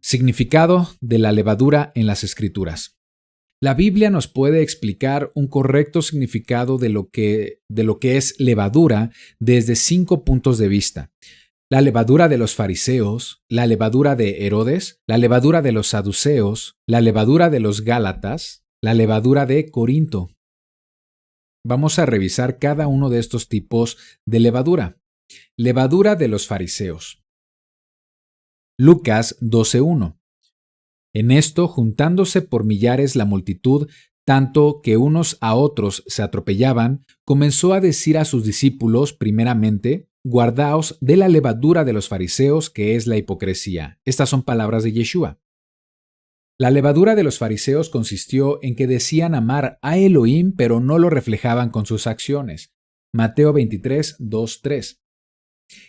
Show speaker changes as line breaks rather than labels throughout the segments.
Significado de la levadura en las Escrituras. La Biblia nos puede explicar un correcto significado de lo que es levadura desde 5 puntos de vista. La levadura de los fariseos, la levadura de Herodes, la levadura de los saduceos, la levadura de los gálatas, la levadura de Corinto. Vamos a revisar cada uno de estos tipos de levadura. Levadura de los fariseos. Lucas 12:1. En esto, juntándose por millares la multitud, tanto que unos a otros se atropellaban, comenzó a decir a sus discípulos, primeramente, guardaos de la levadura de los fariseos, que es la hipocresía. Estas son palabras de Yeshua. La levadura de los fariseos consistió en que decían amar a Elohim, pero no lo reflejaban con sus acciones. Mateo 23:2-3.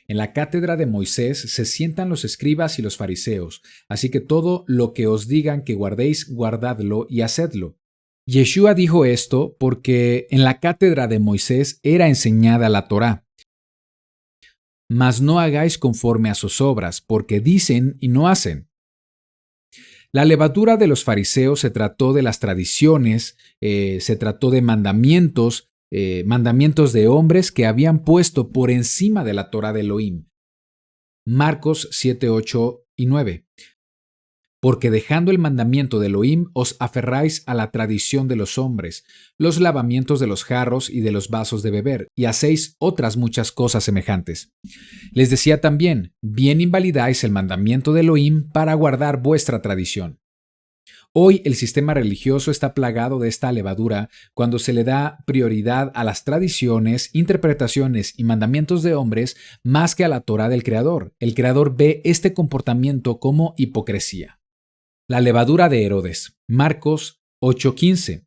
En la cátedra de Moisés se sientan los escribas y los fariseos, así que todo lo que os digan que guardéis, guardadlo y hacedlo. Yeshua dijo esto porque en la cátedra de Moisés era enseñada la Torá. Mas no hagáis conforme a sus obras, porque dicen y no hacen. La levadura de los fariseos se trató de las tradiciones, se trató de mandamientos de hombres que habían puesto por encima de la Torá de Elohim. Marcos 7:8-9. Porque dejando el mandamiento de Elohim os aferráis a la tradición de los hombres, los lavamientos de los jarros y de los vasos de beber, y hacéis otras muchas cosas semejantes. Les decía también, bien invalidáis el mandamiento de Elohim para guardar vuestra tradición. Hoy el sistema religioso está plagado de esta levadura cuando se le da prioridad a las tradiciones, interpretaciones y mandamientos de hombres más que a la Torá del Creador. El Creador ve este comportamiento como hipocresía. La levadura de Herodes. Marcos 8:15.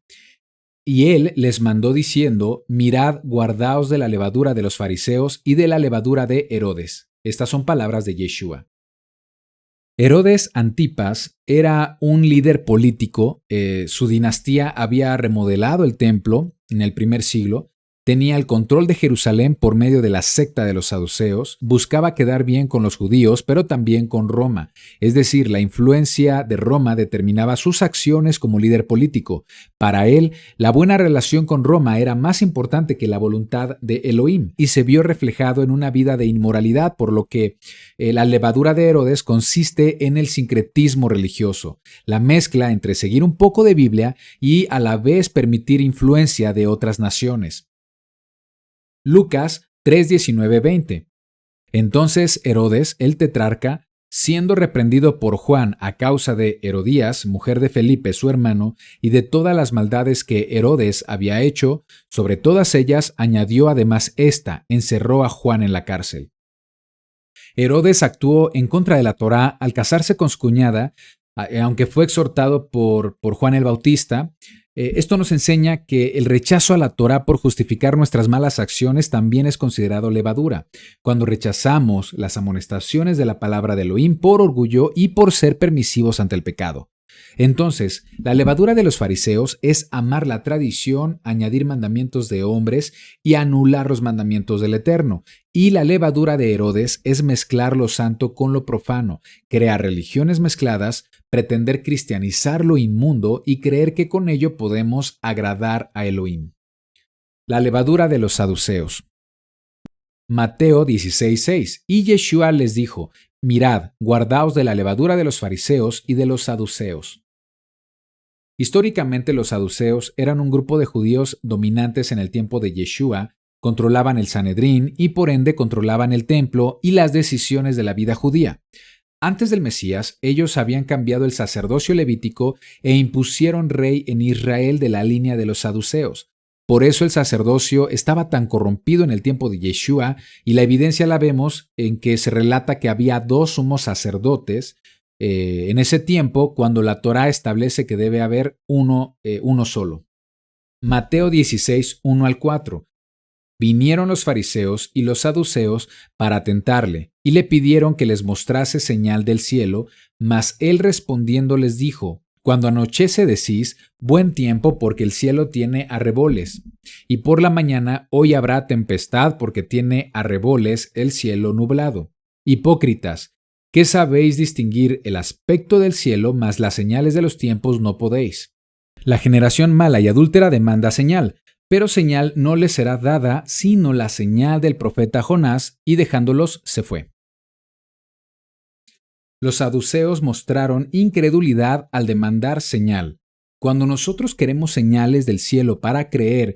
Y él les mandó diciendo, mirad, guardaos de la levadura de los fariseos y de la levadura de Herodes. Estas son palabras de Yeshua. Herodes Antipas era un líder político, su dinastía había remodelado el templo en el primer siglo, tenía el control de Jerusalén por medio de la secta de los saduceos, buscaba quedar bien con los judíos, pero también con Roma, es decir, la influencia de Roma determinaba sus acciones como líder político. Para él, la buena relación con Roma era más importante que la voluntad de Elohim, y se vio reflejado en una vida de inmoralidad, por lo que la levadura de Herodes consiste en el sincretismo religioso, la mezcla entre seguir un poco de Biblia y a la vez permitir influencia de otras naciones. Lucas 3:19-20. Entonces Herodes, el tetrarca, siendo reprendido por Juan a causa de Herodías, mujer de Felipe su hermano, y de todas las maldades que Herodes había hecho, sobre todas ellas añadió además esta, encerró a Juan en la cárcel. Herodes actuó en contra de la Torá al casarse con su cuñada, aunque fue exhortado por Juan el Bautista. Esto nos enseña que el rechazo a la Torá por justificar nuestras malas acciones también es considerado levadura, cuando rechazamos las amonestaciones de la palabra de Elohim por orgullo y por ser permisivos ante el pecado. Entonces, la levadura de los fariseos es amar la tradición, añadir mandamientos de hombres y anular los mandamientos del Eterno. Y la levadura de Herodes es mezclar lo santo con lo profano, crear religiones mezcladas, pretender cristianizar lo inmundo y creer que con ello podemos agradar a Elohim. La levadura de los saduceos. Mateo 16:6. Y Yeshua les dijo, mirad, guardaos de la levadura de los fariseos y de los saduceos. Históricamente los saduceos eran un grupo de judíos dominantes en el tiempo de Yeshua, controlaban el Sanedrín y por ende controlaban el templo y las decisiones de la vida judía. Antes del Mesías, ellos habían cambiado el sacerdocio levítico e impusieron rey en Israel de la línea de los saduceos. Por eso el sacerdocio estaba tan corrompido en el tiempo de Yeshua, y la evidencia la vemos en que se relata que había 2 sumos sacerdotes en ese tiempo, cuando la Torá establece que debe haber uno solo. Mateo 16:1-4. Vinieron los fariseos y los saduceos para tentarle, y le pidieron que les mostrase señal del cielo, mas él respondiendo les dijo, cuando anochece decís, buen tiempo porque el cielo tiene arreboles, y por la mañana hoy habrá tempestad porque tiene arreboles el cielo nublado. Hipócritas, ¿Qué sabéis distinguir el aspecto del cielo, mas las señales de los tiempos no podéis? La generación mala y adúltera demanda señal, pero señal no les será dada sino la señal del profeta Jonás, y dejándolos se fue. Los saduceos mostraron incredulidad al demandar señal. Cuando nosotros queremos señales del cielo para creer,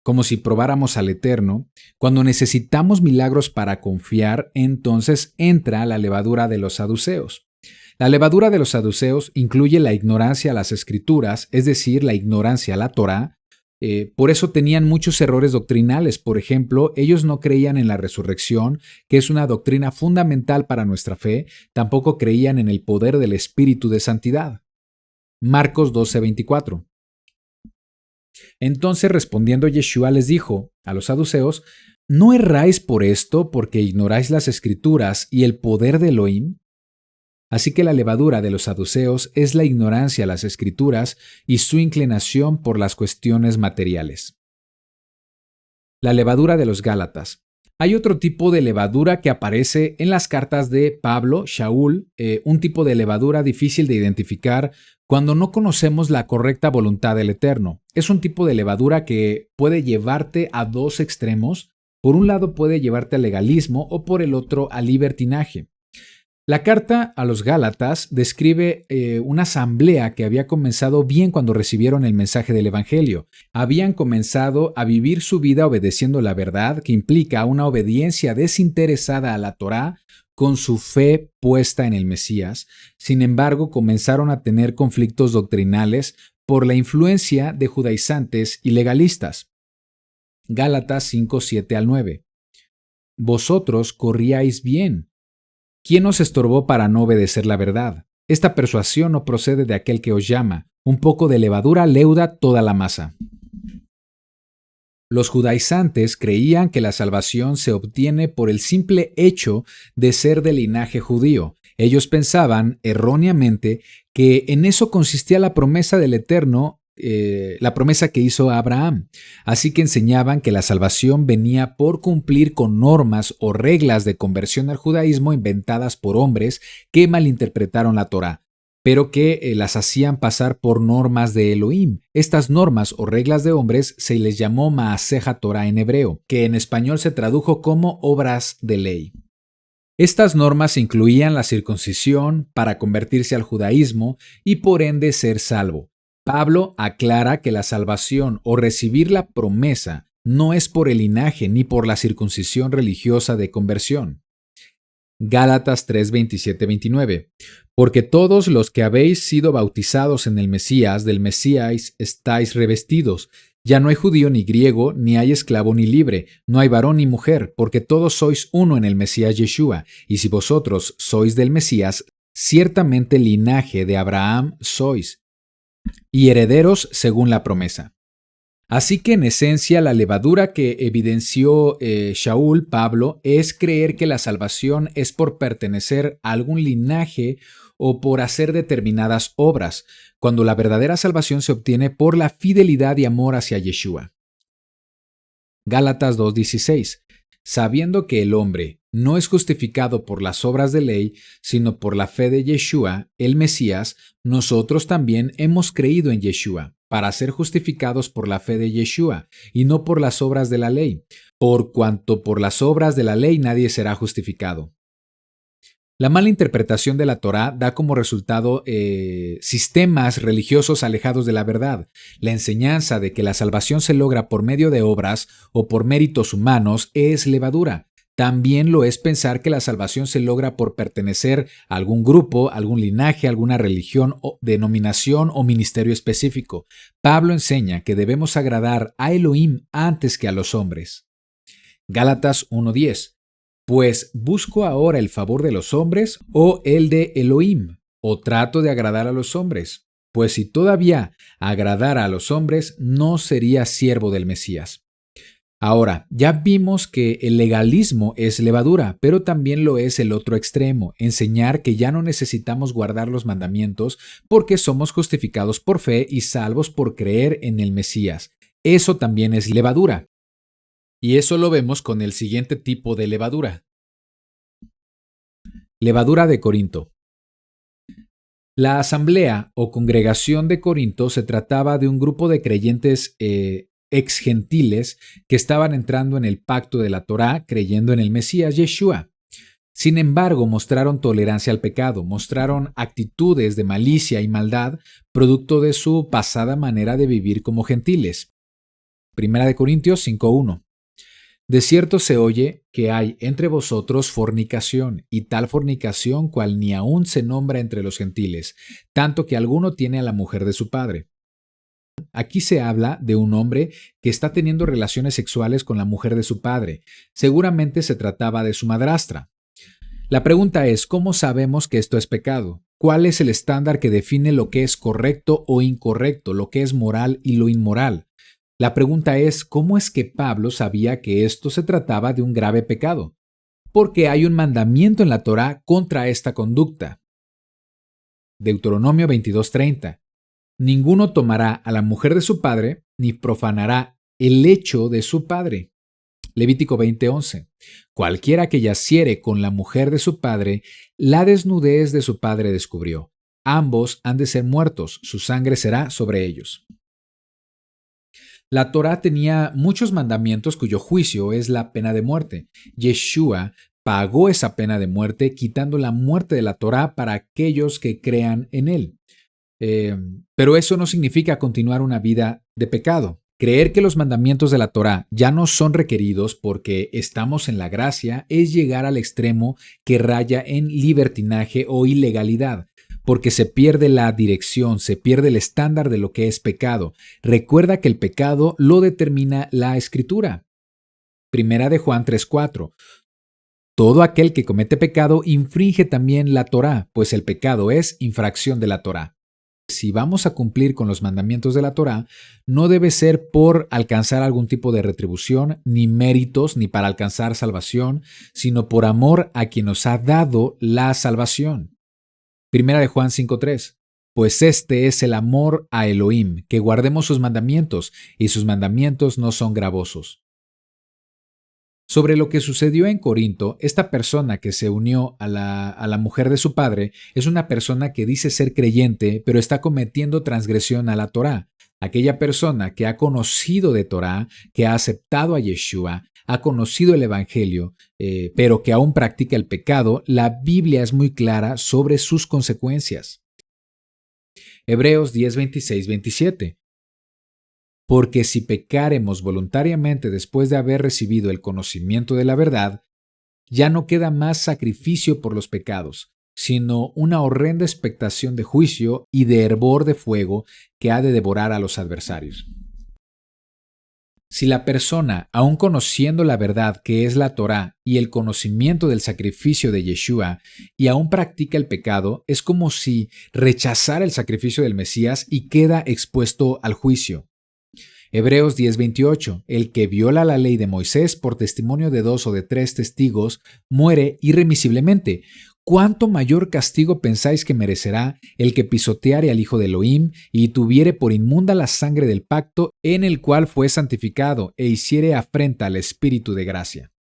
como si probáramos al Eterno, cuando necesitamos milagros para confiar, entonces entra la levadura de los saduceos. La levadura de los saduceos incluye la ignorancia a las escrituras, es decir, la ignorancia a la Torá. Por eso tenían muchos errores doctrinales. Por ejemplo, ellos no creían en la resurrección, que es una doctrina fundamental para nuestra fe. Tampoco creían en el poder del Espíritu de Santidad. Marcos 12:24. Entonces, respondiendo Yeshua les dijo a los saduceos: ¿no erráis por esto, porque ignoráis las escrituras y el poder de Elohim? Así que la levadura de los saduceos es la ignorancia a las escrituras y su inclinación por las cuestiones materiales. La levadura de los Gálatas. Hay otro tipo de levadura que aparece en las cartas de Pablo, Shaul, un tipo de levadura difícil de identificar cuando no conocemos la correcta voluntad del Eterno. Es un tipo de levadura que puede llevarte a dos extremos. Por un lado puede llevarte al legalismo o por el otro al libertinaje. La carta a los Gálatas describe una asamblea que había comenzado bien cuando recibieron el mensaje del Evangelio. Habían comenzado a vivir su vida obedeciendo la verdad, que implica una obediencia desinteresada a la Torá, con su fe puesta en el Mesías. Sin embargo, comenzaron a tener conflictos doctrinales por la influencia de judaizantes y legalistas. Gálatas 5, 7 al 9. Vosotros corríais bien. ¿Quién os estorbó para no obedecer la verdad? Esta persuasión no procede de aquel que os llama. Un poco de levadura leuda toda la masa. Los judaizantes creían que la salvación se obtiene por el simple hecho de ser de linaje judío. Ellos pensaban, erróneamente, que en eso consistía la promesa del Eterno, la promesa que hizo a Abraham. Así que enseñaban que la salvación venía por cumplir con normas o reglas de conversión al judaísmo inventadas por hombres que malinterpretaron la Torá, pero que las hacían pasar por normas de Elohim. Estas normas o reglas de hombres se les llamó Maaseja Torá en hebreo, que en español se tradujo como obras de ley. Estas normas incluían la circuncisión para convertirse al judaísmo y por ende ser salvo. Pablo aclara que la salvación o recibir la promesa no es por el linaje ni por la circuncisión religiosa de conversión. Gálatas 3, 27, 29. Porque todos los que habéis sido bautizados en el Mesías, del Mesías estáis revestidos. Ya no hay judío ni griego, ni hay esclavo ni libre, no hay varón ni mujer, porque todos sois uno en el Mesías Yeshua. Y si vosotros sois del Mesías, ciertamente linaje de Abraham sois, y herederos según la promesa. Así que en esencia la levadura que evidenció Shaul, Pablo, es creer que la salvación es por pertenecer a algún linaje o por hacer determinadas obras, cuando la verdadera salvación se obtiene por la fidelidad y amor hacia Yeshua. Gálatas 2:16. Sabiendo que el hombre no es justificado por las obras de ley, sino por la fe de Yeshua, el Mesías, nosotros también hemos creído en Yeshua, para ser justificados por la fe de Yeshua, y no por las obras de la ley, por cuanto por las obras de la ley nadie será justificado. La mala interpretación de la Torá da como resultado sistemas religiosos alejados de la verdad. La enseñanza de que la salvación se logra por medio de obras o por méritos humanos es levadura. También lo es pensar que la salvación se logra por pertenecer a algún grupo, algún linaje, alguna religión, o denominación o ministerio específico. Pablo enseña que debemos agradar a Elohim antes que a los hombres. Gálatas 1:10. Pues busco ahora el favor de los hombres o el de Elohim, o trato de agradar a los hombres. Pues si todavía agradara a los hombres, no sería siervo del Mesías. Ahora, ya vimos que el legalismo es levadura, pero también lo es el otro extremo, enseñar que ya no necesitamos guardar los mandamientos porque somos justificados por fe y salvos por creer en el Mesías. Eso también es levadura. Y eso lo vemos con el siguiente tipo de levadura. Levadura de Corinto. La asamblea o congregación de Corinto se trataba de un grupo de creyentes ex gentiles que estaban entrando en el pacto de la Torá creyendo en el Mesías Yeshua. Sin embargo, mostraron tolerancia al pecado, mostraron actitudes de malicia y maldad producto de su pasada manera de vivir como gentiles. Primera de Corintios 5:1. De cierto se oye que hay entre vosotros fornicación, y tal fornicación cual ni aun se nombra entre los gentiles, tanto que alguno tiene a la mujer de su padre. Aquí se habla de un hombre que está teniendo relaciones sexuales con la mujer de su padre. Seguramente se trataba de su madrastra. La pregunta es, ¿cómo sabemos que esto es pecado? ¿Cuál es el estándar que define lo que es correcto o incorrecto, lo que es moral y lo inmoral? La pregunta es, ¿cómo es que Pablo sabía que esto se trataba de un grave pecado? Porque hay un mandamiento en la Torá contra esta conducta. Deuteronomio 22:30. Ninguno tomará a la mujer de su padre, ni profanará el lecho de su padre. Levítico 20:11. Cualquiera que yaciere con la mujer de su padre, la desnudez de su padre descubrió. Ambos han de ser muertos, su sangre será sobre ellos. La Torá tenía muchos mandamientos cuyo juicio es la pena de muerte. Yeshua pagó esa pena de muerte quitando la muerte de la Torá para aquellos que crean en él. Pero eso no significa continuar una vida de pecado. Creer que los mandamientos de la Torá ya no son requeridos porque estamos en la gracia es llegar al extremo que raya en libertinaje o ilegalidad, porque se pierde la dirección, se pierde el estándar de lo que es pecado. Recuerda que el pecado lo determina la Escritura. Primera de Juan 3:4. Todo aquel que comete pecado infringe también la Torá, pues el pecado es infracción de la Torá. Si vamos a cumplir con los mandamientos de la Torá, no debe ser por alcanzar algún tipo de retribución, ni méritos, ni para alcanzar salvación, sino por amor a quien nos ha dado la salvación. Primera de Juan 5:3. Pues este es el amor a Elohim, que guardemos sus mandamientos, y sus mandamientos no son gravosos. Sobre lo que sucedió en Corinto, esta persona que se unió a la mujer de su padre es una persona que dice ser creyente, pero está cometiendo transgresión a la Torá. Aquella persona que ha conocido de Torá, que ha aceptado a Yeshua, ha conocido el Evangelio, pero que aún practica el pecado, la Biblia es muy clara sobre sus consecuencias. Hebreos 10, 26, 27. Porque si pecáremos voluntariamente después de haber recibido el conocimiento de la verdad, ya no queda más sacrificio por los pecados, sino una horrenda expectación de juicio y de hervor de fuego que ha de devorar a los adversarios. Si la persona, aun conociendo la verdad que es la Torá y el conocimiento del sacrificio de Yeshua, y aún practica el pecado, es como si rechazara el sacrificio del Mesías y queda expuesto al juicio. Hebreos 10:28. El que viola la ley de Moisés por testimonio de 2 o de 3 testigos muere irremisiblemente. ¿Cuánto mayor castigo pensáis que merecerá el que pisoteare al Hijo de Elohim y tuviere por inmunda la sangre del pacto en el cual fue santificado e hiciere afrenta al Espíritu de gracia?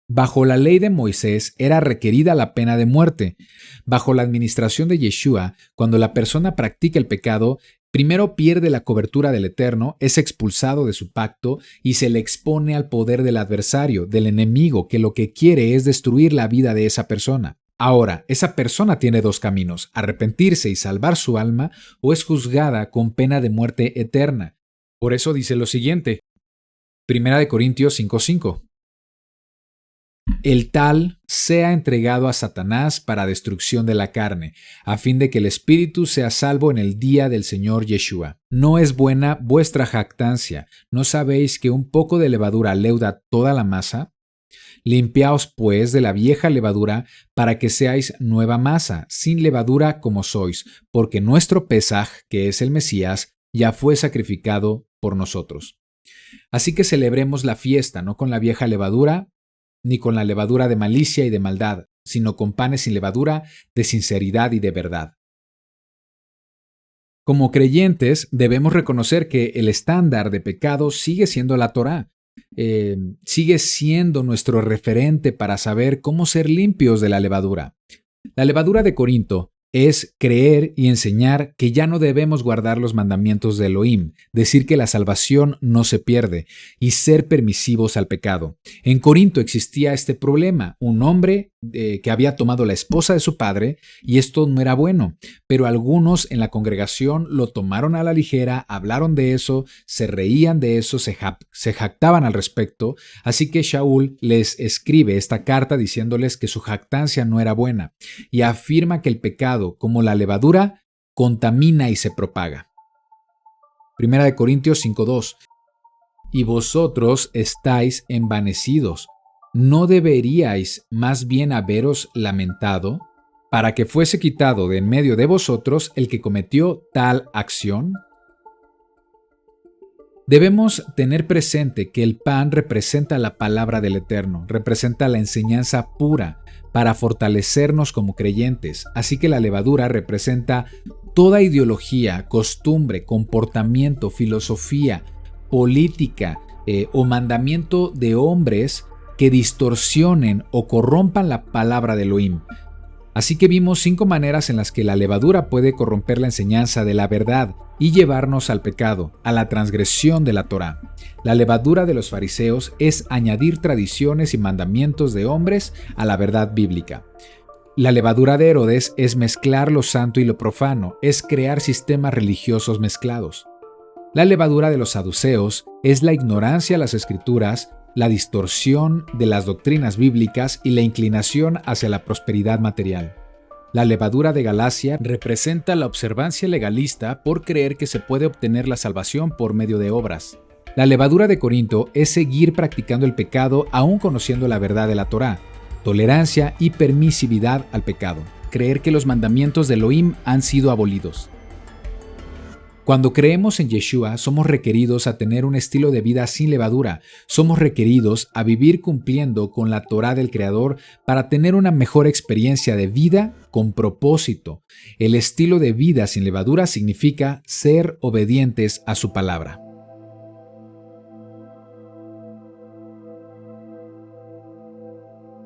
Bajo la ley de Moisés era requerida la pena de muerte. Bajo la administración de Yeshua, cuando la persona practica el pecado, primero pierde la cobertura del Eterno, es expulsado de su pacto y se le expone al poder del adversario, del enemigo, que lo que quiere es destruir la vida de esa persona. Ahora, esa persona tiene dos caminos: arrepentirse y salvar su alma, o es juzgada con pena de muerte eterna. Por eso dice lo siguiente, 1 Corintios 5:5. El tal sea entregado a Satanás para destrucción de la carne, a fin de que el espíritu sea salvo en el día del Señor Yeshua. ¿No es buena vuestra jactancia? ¿No sabéis que un poco de levadura leuda toda la masa? Limpiaos pues de la vieja levadura para que seáis nueva masa, sin levadura como sois, porque nuestro Pesaj, que es el Mesías, ya fue sacrificado por nosotros. Así que celebremos la fiesta, no con la vieja levadura, ni con la levadura de malicia y de maldad, sino con panes sin levadura, de sinceridad y de verdad. Como creyentes, debemos reconocer que el estándar de pecado sigue siendo la Torá. sigue siendo nuestro referente para saber cómo ser limpios de la levadura. La levadura de Corinto es creer y enseñar que ya no debemos guardar los mandamientos de Elohim, decir que la salvación no se pierde y ser permisivos al pecado. En Corinto existía este problema, un hombre que había tomado la esposa de su padre y esto no era bueno, pero algunos en la congregación lo tomaron a la ligera, hablaron de eso, se reían de eso, se jactaban al respecto, así que Shaul les escribe esta carta diciéndoles que su jactancia no era buena y afirma que el pecado, como la levadura, contamina y se propaga. Primera de Corintios 5:2. Y vosotros estáis envanecidos. ¿No deberíais más bien haberos lamentado para que fuese quitado de en medio de vosotros el que cometió tal acción? Debemos tener presente que el pan representa la palabra del Eterno, representa la enseñanza pura para fortalecernos como creyentes, así que la levadura representa toda ideología, costumbre, comportamiento, filosofía, política o mandamiento de hombres que distorsionen o corrompan la palabra de Elohim. Así que vimos 5 maneras en las que la levadura puede corromper la enseñanza de la verdad y llevarnos al pecado, a la transgresión de la Torá. La levadura de los fariseos es añadir tradiciones y mandamientos de hombres a la verdad bíblica. La levadura de Herodes es mezclar lo santo y lo profano, es crear sistemas religiosos mezclados. La levadura de los saduceos es la ignorancia a las escrituras, la distorsión de las doctrinas bíblicas y la inclinación hacia la prosperidad material. La levadura de Galacia representa la observancia legalista por creer que se puede obtener la salvación por medio de obras. La levadura de Corinto es seguir practicando el pecado aún conociendo la verdad de la Torá, tolerancia y permisividad al pecado, creer que los mandamientos de Elohim han sido abolidos. Cuando creemos en Yeshua, somos requeridos a tener un estilo de vida sin levadura. Somos requeridos a vivir cumpliendo con la Torá del Creador para tener una mejor experiencia de vida con propósito. El estilo de vida sin levadura significa ser obedientes a su palabra.